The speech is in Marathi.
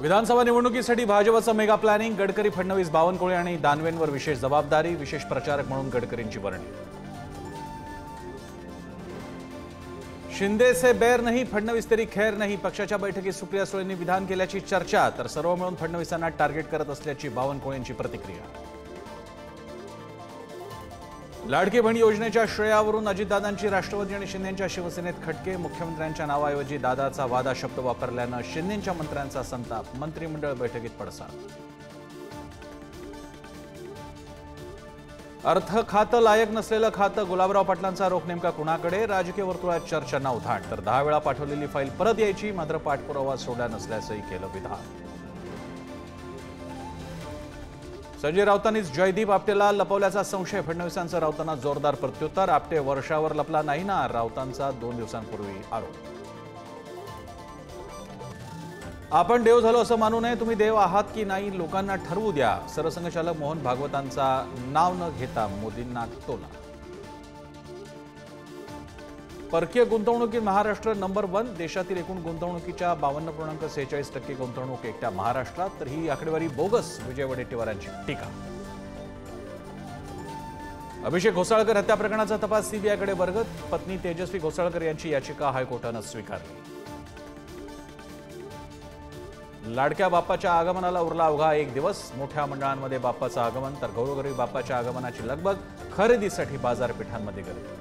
विधानसभा निवडणुकीसाठी भाजपचं मेगा प्लॅनिंग। गडकरी, फडणवीस, बावनकुळे आणि दानवेंवर विशेष जबाबदारी। विशेष प्रचारक म्हणून गडकरींची वर्णी। शिंदे से बैर नहीं, फडणवीस तेरी खैर नहीं। पक्षाच्या बैठकीत सुप्रिया सुळेंनी विधान केल्याची चर्चा, तर सर्व मिळून फडणवीसांना टार्गेट करत असल्याची बावनकुळेंची प्रतिक्रिया। लाडकी बहीण योजनेच्या श्रेयावरून अजितदादांची राष्ट्रवादी आणि शिंदेंच्या शिवसेनेत खटके। मुख्यमंत्र्यांच्या नावाऐवजी दादाचा वादा शब्द वापरल्यानं शिंदेंच्या मंत्र्यांचा संताप। मंत्रिमंडळ बैठकीत पडसाद। अर्थ खातं लायक नसलेलं खातं, गुलाबराव पाटलांचा आरोप नेमका कुणाकडे? राजकीय वर्तुळात चर्चांना उधाण। तर 10 वेळा पाठवलेली फाईल परत यायची, मात्र पाठपुरावा सोडला नसल्याचंही केलं विधान। संजय राऊतांनीच जयदीप आपटेला लपवल्याचा संशय। फडणवीसांचं राऊतांना जोरदार प्रत्युत्तर। आपटे वर्षावर लपला नाही ना, राऊतांचा 2 दिवसांपूर्वी आरोप। आपण देव झालो असं मानू नये, तुम्ही देव आहात की नाही लोकांना ठरवू द्या। सरसंघचालक मोहन भागवतांचा नाव न घेता मोदींना टोला। परकीय गुंतवणुकीत महाराष्ट्र नंबर 1। देशातील एकूण गुंतवणुकीच्या 52.46% गुंतवणूक एकट्या महाराष्ट्रात, तर ही आकडेवारी बोगस। विजय वडेट्टीवारांची टीका। अभिषेक घोसाळकर हत्या प्रकरणाचा तपास सीबीआयकडे वर्ग। पत्नी तेजस्वी घोसाळकर यांची याचिका हायकोर्टानं स्वीकारली। लाडक्या बाप्पाच्या आगमनाला उरला अवघा 1 दिवस। मोठ्या मंडळांमध्ये बाप्पाचं आगमन, तर घरोघरी बाप्पाच्या आगमनाची लगबग। खरेदीसाठी बाजारपेठांमध्ये गर्दी।